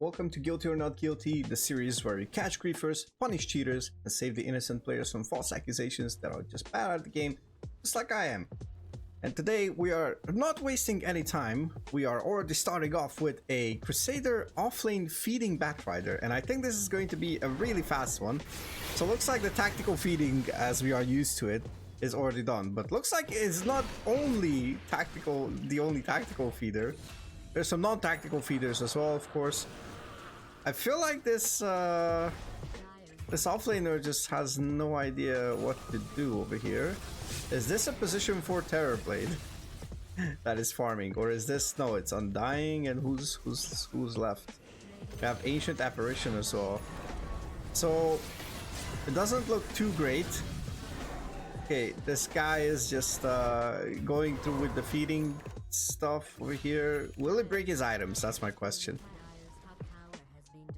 Welcome to Guilty or Not Guilty, the series where you catch griefers, punish cheaters, and save the innocent players from false accusations that are just bad at the game, just like I am. And today we are not wasting any time. We are already starting off with a Crusader offlane feeding Batrider, and I think this is going to be a really fast one. So looks like the tactical feeding, as we are used to it, is already done. But looks like it's not only tactical, the only tactical feeder. There's some non-tactical feeders as well, of course. I feel like this offlaner just has no idea what to do over here. Is this a position for Terrorblade that is farming, or is this no? It's Undying, and who's left? We have Ancient Apparition as well. So it doesn't look too great. Okay, this guy is just going through with the feeding stuff over here. Will it break his items? That's my question.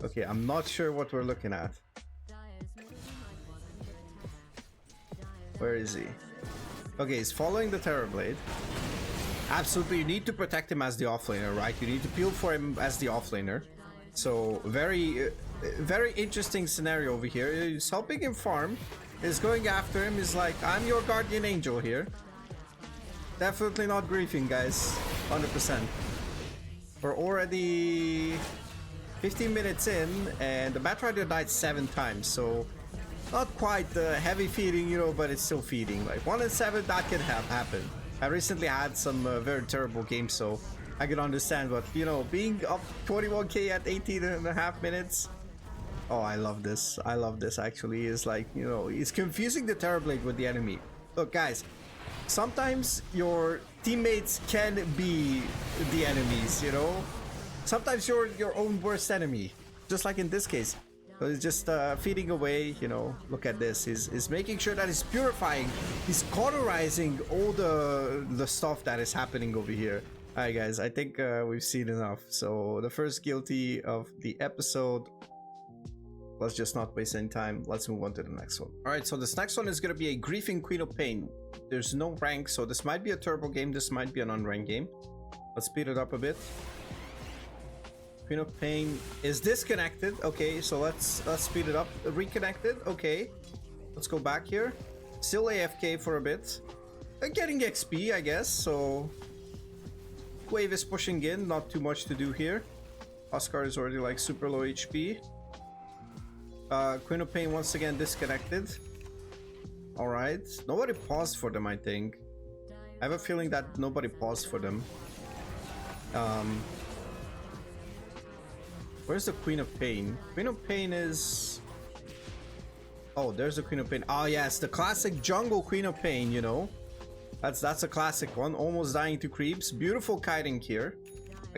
Okay, I'm not sure what we're looking at. Where is he? Okay, he's following the Terrorblade. Absolutely, you need to protect him as the offlaner, right? You need to peel for him as the offlaner. So, very interesting scenario over here. He's helping him farm. He's going after him. He's like, I'm your guardian angel here. Definitely not griefing, guys. 100%. We're already 15 minutes in, and the Batrider died 7 times, so not quite heavy feeding, you know, but it's still feeding. Like 1 in 7, that can happen. I recently had some very terrible games, so I can understand, but you know, being up 21k at 18.5 minutes. Oh, I love this. I love this actually. It's like, you know, it's confusing the Terrorblade with the enemy. Look, guys, sometimes your teammates can be the enemies, you know? Sometimes you're your own worst enemy, just like in this case. So he's just feeding away, you know. Look at this. He's making sure that he's purifying. He's cauterizing all the stuff that is happening over here. Alright guys, I think we've seen enough. So the first guilty of the episode. Let's just not waste any time. Let's move on to the next one. Alright, so this next one is going to be a Griefing Queen of Pain. There's no rank, so this might be a turbo game. This might be an unranked game. Let's speed it up a bit. Queen of Pain is disconnected. Okay, so let's speed it up. Reconnected. Okay, let's go back here. Still AFK for a bit. Getting XP, I guess. So wave is pushing in. Not too much to do here. Oscar is already like super low HP. Queen of Pain once again disconnected. All right, nobody paused for them. I think. I have a feeling that nobody paused for them. Where's the Queen of Pain? Queen of Pain is... Oh, there's the Queen of Pain. Oh yes, the classic jungle Queen of Pain, you know. That's a classic one. Almost dying to creeps. Beautiful kiting here.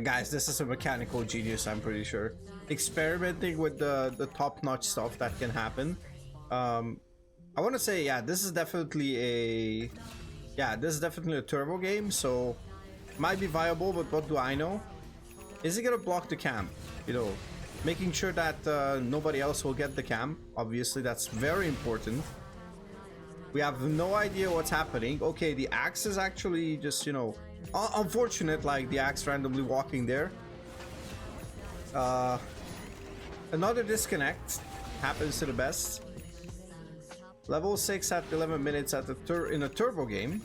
Guys, this is a mechanical genius, I'm pretty sure. Experimenting with the top-notch stuff that can happen. I want to say, yeah, this is definitely a... Yeah, this is definitely a turbo game, so... Might be viable, but what do I know? Is he gonna block the camp? You know, making sure that nobody else will get the camp. Obviously, that's very important. We have no idea what's happening. Okay, the axe is actually just, you know, unfortunate, like the axe randomly walking there. Another disconnect happens to the best. Level 6 at 11 minutes at in a turbo game.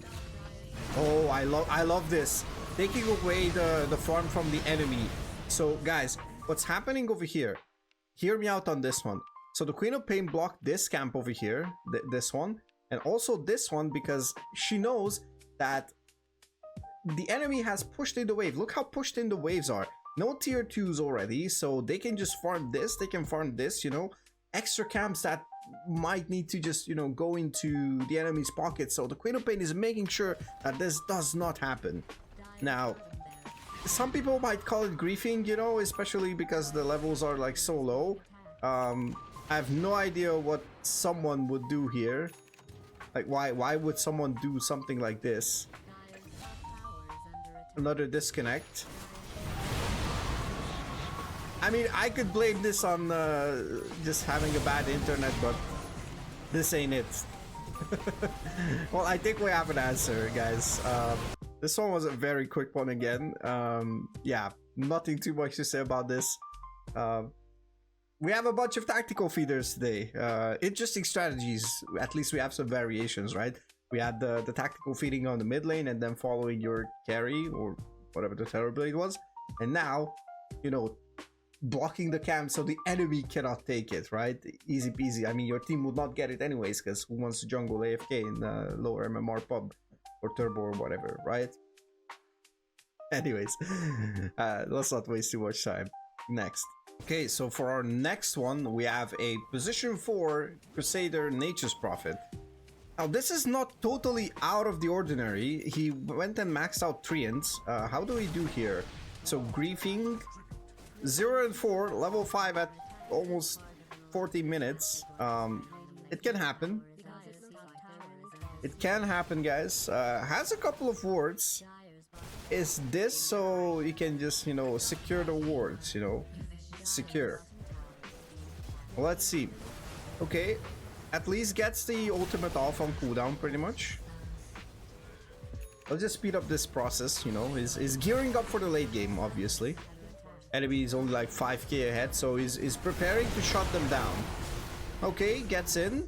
Oh, I love this. Taking away the farm from the enemy. So guys, what's happening over here? Hear me out on this one. So the Queen of Pain blocked this camp over here, this one, and also this one, because she knows that the enemy has pushed in the wave. Look how pushed in the waves are. No tier 2s already, so they can just farm this, they can farm this, you know. Extra camps that might need to just, you know, go into the enemy's pocket. So the Queen of Pain is making sure that this does not happen. Now, some people might call it griefing, you know, especially because the levels are like so low. I have no idea what someone would do here. Like, why would someone do something like this? Another disconnect. I mean, I could blame this on just having a bad internet, but this ain't it. Well, I think we have an answer, guys. This one was a very quick one again. Yeah, nothing too much to say about this. We have a bunch of tactical feeders today. Interesting strategies. At least we have some variations, right? We had the tactical feeding on the mid lane and then following your carry or whatever the Terrorblade was. And now, you know, blocking the camp so the enemy cannot take it, right? Easy peasy. I mean, your team would not get it anyways, because who wants to jungle AFK in lower MMR pub or turbo or whatever, right? Anyways, let's not waste too much time. Next. Okay, so for our next one, we have a position 4 Crusader Nature's Prophet. Now, this is not totally out of the ordinary. He went and maxed out Treants. How do we do here? So, griefing 0 and 4, level 5 at almost 40 minutes. It can happen. It can happen, guys. Has a couple of wards. Is this so you can just, you know, secure the wards, you know? Secure. Well, let's see. Okay. At least gets the ultimate off on cooldown, pretty much. I'll just speed up this process, you know. Is gearing up for the late game, obviously. Enemy is only like 5k ahead, so he's preparing to shut them down. Okay, gets in.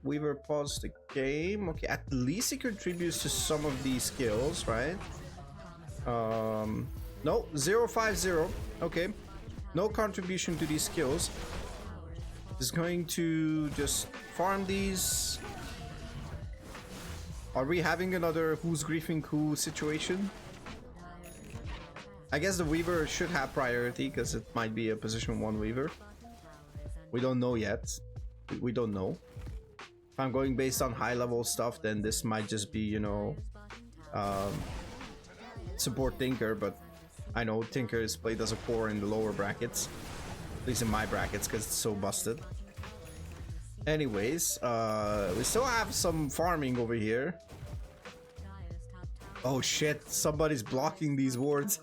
Weaver paused the game. Okay, at least he contributes to some of these skills, right? No, 0-5-0. Okay, no contribution to these skills. Is going to just farm these. Are we having another who's griefing who situation? I guess the Weaver should have priority because it might be a position 1 Weaver. We don't know yet. We don't know. If I'm going based on high level stuff, then this might just be, you know, support Tinker, but I know Tinker is played as a core in the lower brackets. At least in my brackets, because it's so busted. Anyways, we still have some farming over here. Oh shit, somebody's blocking these wards.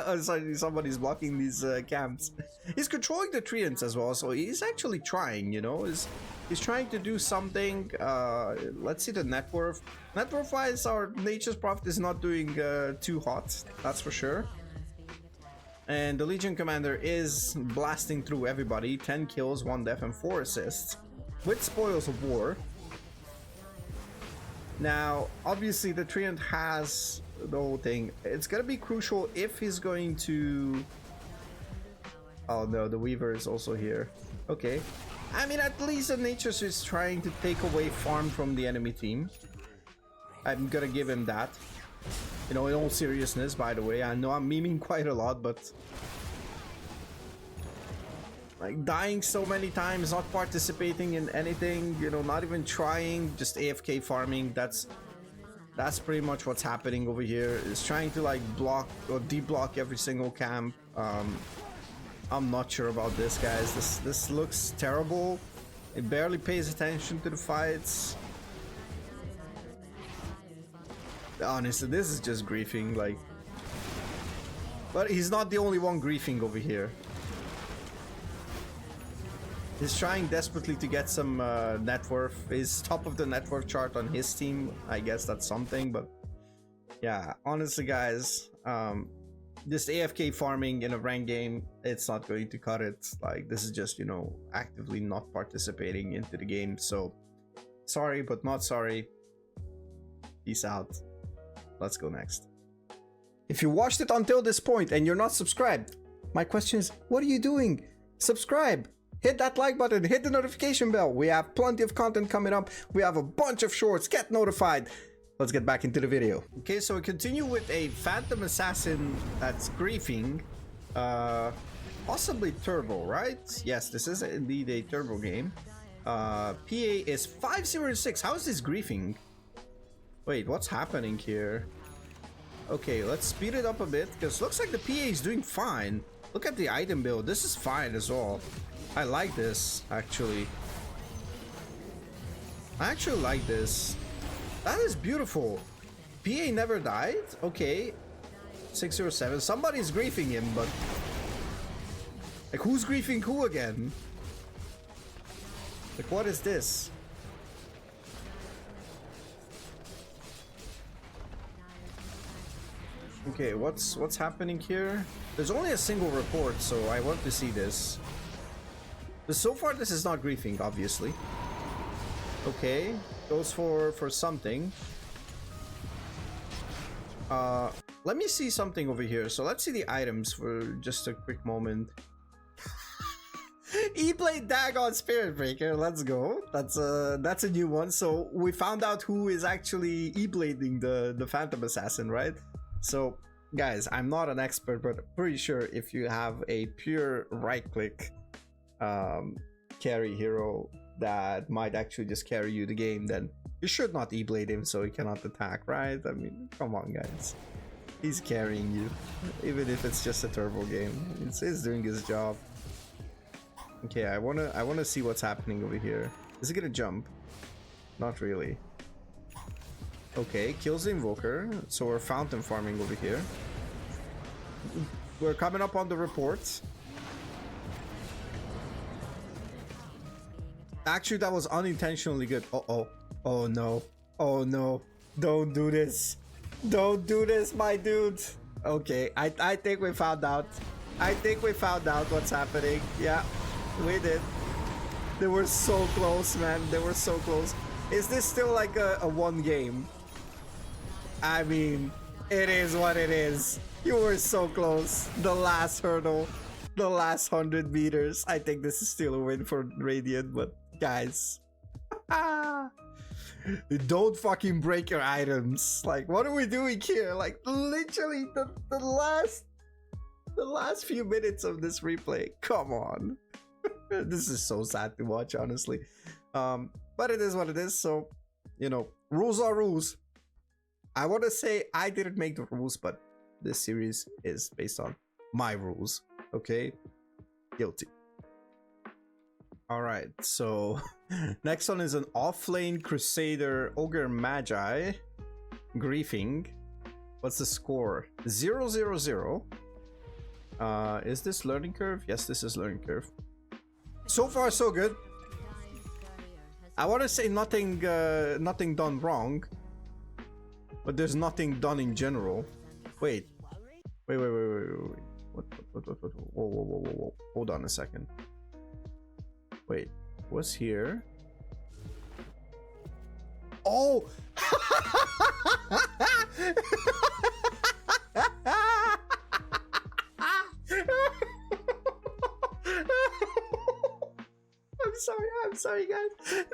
Oh, sorry, somebody's blocking these camps. He's controlling the treants as well, so he's actually trying, you know. He's trying to do something. Let's see the net worth. Net worth wise, our Nature's Prophet is not doing too hot, that's for sure. And the Legion Commander is blasting through everybody. 10 kills, 1 death, and 4 assists. With Spoils of War. Now, obviously, the Treant has the whole thing. It's gonna be crucial if he's going to... Oh no, the Weaver is also here. Okay. I mean, at least the Nature's is trying to take away farm from the enemy team. I'm gonna give him that. You know, in all seriousness, by the way, I know I'm memeing quite a lot, but like dying so many times, not participating in anything, you know, not even trying, just AFK farming, that's pretty much what's happening over here. Is trying to like block or deblock every single camp. I'm not sure about this, guys. This looks terrible. It barely pays attention to the fights. Honestly, this is just griefing, like. But he's not the only one griefing over here. He's trying desperately to get some net worth. He's top of the net worth chart on his team. I guess that's something, but yeah, honestly, guys, this AFK farming in a ranked game, it's not going to cut it. Like, this is just, you know, actively not participating into the game. So, sorry, but not sorry. Peace out. Let's go next. If you watched it until this point and you're not subscribed, my question is, what are you doing? Subscribe! Hit that like button, hit the notification bell. We have plenty of content coming up. We have a bunch of shorts. Get notified. Let's get back into the video. Okay, so we continue with a Phantom Assassin that's griefing. Possibly turbo, right? Yes, this is indeed a turbo game. PA is 506. How is this griefing? Wait, what's happening here? Okay, let's speed it up a bit, because looks like the PA is doing fine. Look at the item build. This is fine as well. I like this, actually. I actually like this. That is beautiful. PA never died? Okay. 607. Somebody's griefing him, but... like, who's griefing who again? Like, what is this? Okay, what's happening here? There's only a single report, so I want to see this. But so far, this is not griefing, obviously. Okay, goes for something. Let me see something over here. So let's see the items for just a quick moment. E-Blade Dagon Spirit Breaker, let's go. That's a new one. So we found out who is actually E-Blading the Phantom Assassin, right? So guys, I'm not an expert, but I'm pretty sure if you have a pure right-click carry hero that might actually just carry you the game, then you should not E-Blade him so he cannot attack, right? I mean, come on guys. He's carrying you, even if it's just a turbo game. He's doing his job. Okay, I wanna see what's happening over here. Is it gonna jump? Not really. Okay, kills the invoker. So we're fountain farming over here. We're coming up on the reports. Actually, that was unintentionally good. Uh-oh. Oh no. Oh no. Don't do this. Don't do this, my dude. Okay, I think we found out. I think we found out what's happening. Yeah, we did. They were so close, man. They were so close. Is this still like a one game? I mean, it is what it is. You were so close. The last hurdle. The last 100 meters. I think this is still a win for Radiant, but guys. Don't fucking break your items. Like, what are we doing here? Like, literally the last few minutes of this replay. Come on. This is so sad to watch, honestly. But it is what it is. So, you know, rules are rules. I want to say I didn't make the rules, but this series is based on my rules. Okay? Guilty. Alright, so next one is an offlane Crusader Ogre Magi. Griefing. What's the score? 0-0-0. Is this learning curve? Yes, this is learning curve. So far, so good. I want to say nothing done wrong, but there's nothing done in general. Wait. What? Whoa. Hold on a second. Wait, what's here? Oh! I'm sorry guys.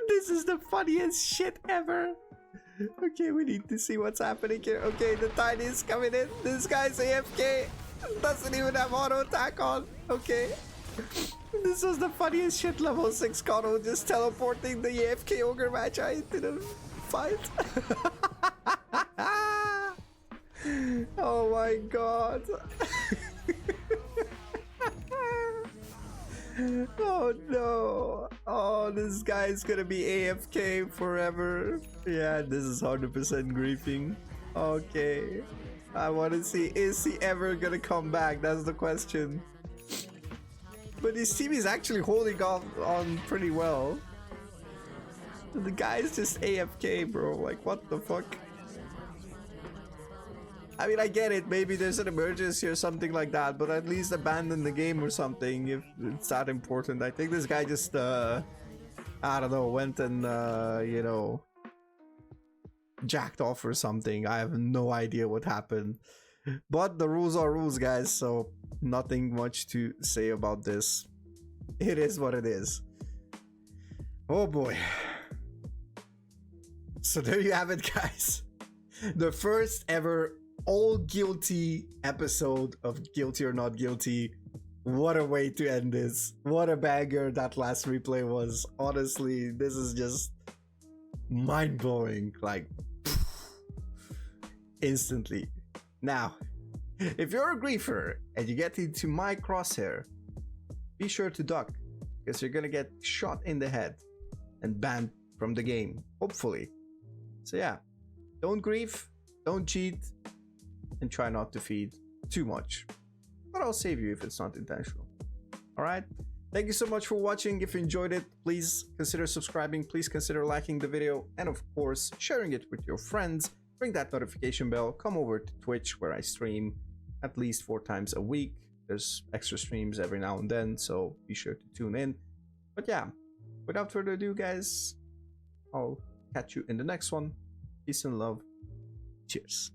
This is the funniest shit ever. Okay, we need to see what's happening here. Okay, the Tiny is coming in. This guy's AFK. Doesn't even have auto attack on. Okay. This was the funniest shit. Level 6 Kono just teleporting the AFK Ogre Magi into the fight. Oh my god. Oh no. Oh, this guy's gonna be AFK forever. Yeah, this is 100% griefing. Okay. I want to see, is he ever gonna come back? That's the question. But his team is actually holding off on pretty well. The guy's just AFK, bro. Like, what the fuck? I mean, I get it. Maybe there's an emergency or something like that, but at least abandon the game or something if it's that important. I think this guy just, I don't know, went and, you know, jacked off or something. I have no idea what happened. But the rules are rules, guys, so nothing much to say about this. It is what it is. Oh boy. So there you have it, guys. The first ever all guilty episode of Guilty or Not Guilty. What a way to end this. What a banger that last replay was. Honestly, this is just mind-blowing. Like, instantly. Now, if you're a griefer and you get into my crosshair, be sure to duck, because you're gonna get shot in the head and banned from the game, hopefully. So yeah, don't grief, don't cheat, and try not to feed too much. But I'll save you if it's not intentional. Alright? Thank you so much for watching. If you enjoyed it, please consider subscribing, please consider liking the video, and of course, sharing it with your friends. ring that notification bell, come over to Twitch where I stream at least 4 times a week. There's extra streams every now and then, so be sure to tune in. But yeah, without further ado, guys, I'll catch you in the next one. Peace and love. Cheers.